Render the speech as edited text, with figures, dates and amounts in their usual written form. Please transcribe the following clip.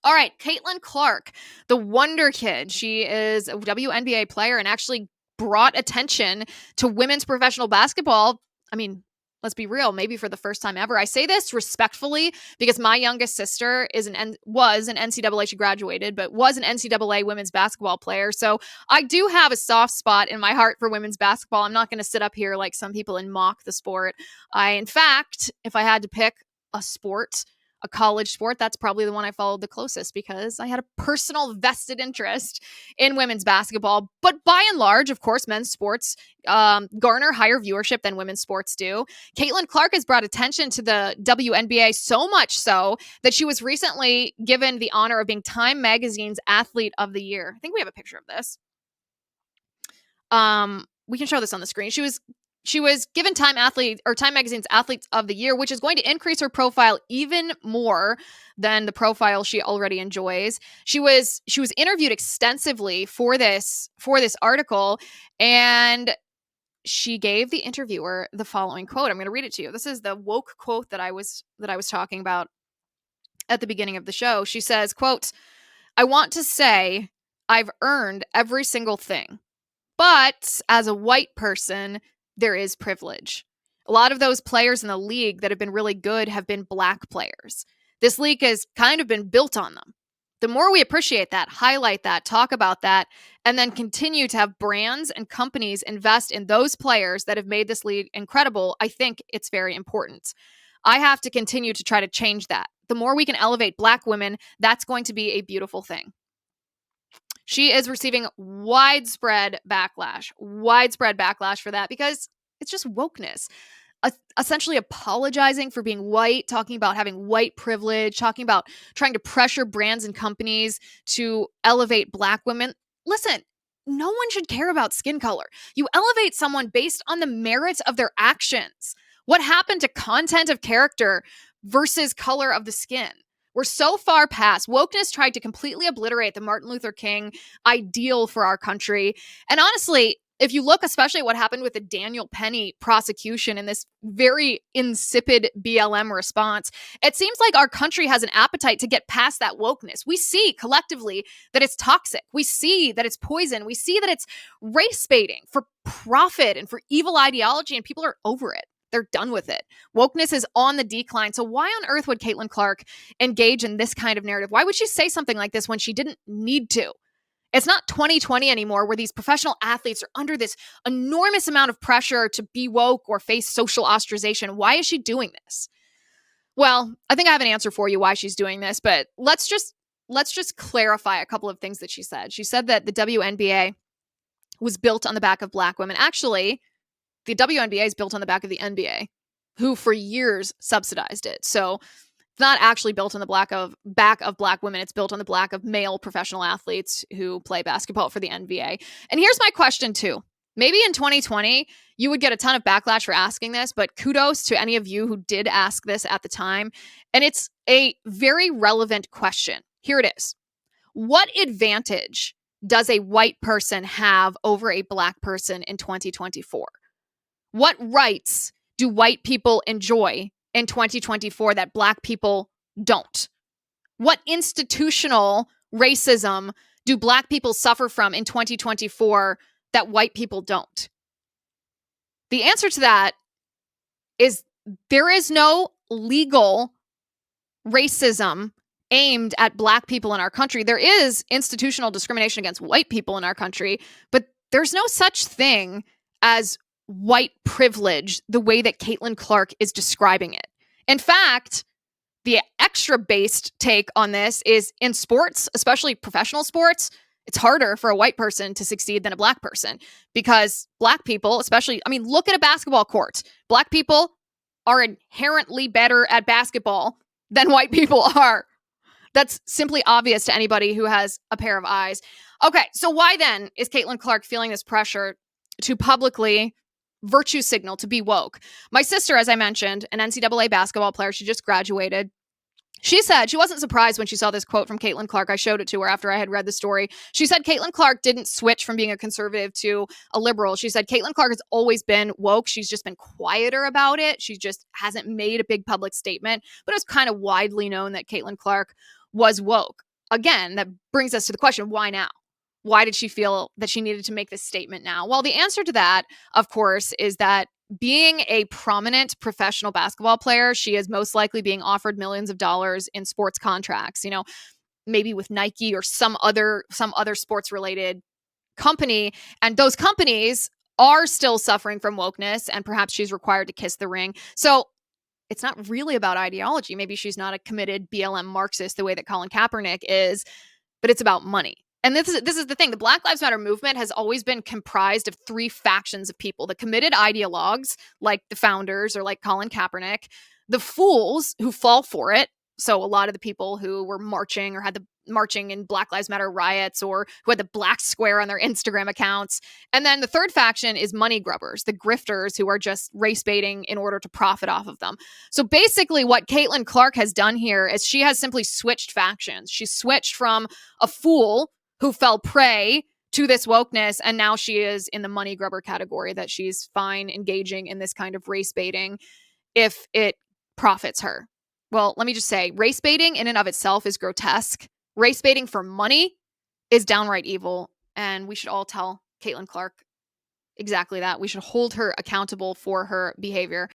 All right, Caitlin Clark, the Wonder Kid. She is a WNBA player and actually brought attention to women's professional basketball. I mean, let's be real, maybe for the first time ever. I say this respectfully because my youngest sister was an NCAA, she graduated, but was an NCAA women's basketball player. So I do have a soft spot in my heart for women's basketball. I'm not going to sit up here like some people and mock the sport. In fact, if I had to pick a sport, a college sport, that's probably the one I followed the closest because I had a personal vested interest in women's basketball. But by and large, of course, men's sports garner higher viewership than women's sports do. Caitlin Clark has brought attention to the WNBA so much so that she was recently given the honor of being Time Magazine's Athlete of the Year. I think we have a picture of this. We can show this on the screen. She was given Time Magazine's Athletes of the Year, which is going to increase her profile even more than the profile she already enjoys. She was interviewed extensively for this article, and she gave the interviewer the following quote. I'm going to read it to you. This is the woke quote that I was talking about at the beginning of the show. She says, quote, "I want to say I've earned every single thing, but as a white person, there is privilege. A lot of those players in the league that have been really good have been black players. This league has kind of been built on them. The more we appreciate that, highlight that, talk about that, and then continue to have brands and companies invest in those players that have made this league incredible, I think it's very important. I have to continue to try to change that. The more we can elevate black women, that's going to be a beautiful thing." She is receiving widespread backlash for that because it's just wokeness. Essentially apologizing for being white, talking about having white privilege, talking about trying to pressure brands and companies to elevate black women. Listen, no one should care about skin color. You elevate someone based on the merits of their actions. What happened to content of character versus color of the skin? We're so far past. Wokeness tried to completely obliterate the Martin Luther King ideal for our country. And honestly, if you look especially at what happened with the Daniel Penny prosecution and this very insipid BLM response, it seems like our country has an appetite to get past that wokeness. We see collectively that it's toxic. We see that it's poison. We see that it's race baiting for profit and for evil ideology, and people are over it. They're done with it. Wokeness is on the decline. So why on earth would Caitlin Clark engage in this kind of narrative? Why would she say something like this when she didn't need to? It's not 2020 anymore where these professional athletes are under this enormous amount of pressure to be woke or face social ostracization. Why is she doing this? Well, I think I have an answer for you why she's doing this, but let's just clarify a couple of things that she said. She said that the WNBA was built on the back of black women. Actually, the WNBA is built on the back of the NBA, who for years subsidized it. So it's not actually built on the back of black women. It's built on the back of male professional athletes who play basketball for the NBA. And here's my question too. Maybe in 2020, you would get a ton of backlash for asking this, but kudos to any of you who did ask this at the time. And it's a very relevant question. Here it is. What advantage does a white person have over a black person in 2024? What rights do white people enjoy in 2024 that black people don't? What institutional racism do black people suffer from in 2024 that white people don't? The answer to that is there is no legal racism aimed at black people in our country. There is institutional discrimination against white people in our country, but there's no such thing as white privilege the way that Caitlin Clark is describing it. In fact, the extra-based take on this is in sports, especially professional sports, it's harder for a white person to succeed than a black person because black people, especially, look at a basketball court. Black people are inherently better at basketball than white people are. That's simply obvious to anybody who has a pair of eyes. Okay, so why then is Caitlin Clark feeling this pressure to publicly virtue signal, to be woke? My sister, as I mentioned, an NCAA basketball player, she just graduated. She said she wasn't surprised when she saw this quote from Caitlin Clark. I showed it to her after I had read the story. She said Caitlin Clark didn't switch from being a conservative to a liberal. She said Caitlin Clark has always been woke. She's just been quieter about it. She just hasn't made a big public statement, but it was kind of widely known that Caitlin Clark was woke. again, that brings us to the question, why now? Why did she feel that she needed to make this statement now? Well, the answer to that, of course, is that being a prominent professional basketball player, she is most likely being offered millions of dollars in sports contracts, maybe with Nike or some other sports related company. And those companies are still suffering from wokeness, and perhaps she's required to kiss the ring. So it's not really about ideology. Maybe she's not a committed BLM Marxist the way that Colin Kaepernick is, but it's about money. And this is the thing. The Black Lives Matter movement has always been comprised of three factions of people: the committed ideologues, like the founders or like Colin Kaepernick, the fools who fall for it. So a lot of the people who were marching or had the marching in Black Lives Matter riots, or who had the black square on their Instagram accounts. And then the third faction is money grubbers, the grifters who are just race baiting in order to profit off of them. So basically what Caitlin Clark has done here is she has simply switched factions. She's switched from a fool who fell prey to this wokeness, and now she is in the money grubber category, that she's fine engaging in this kind of race baiting if it profits her. Well, let me just say, race baiting in and of itself is grotesque. Race baiting for money is downright evil, and we should all tell Caitlin Clark exactly that. We should hold her accountable for her behavior.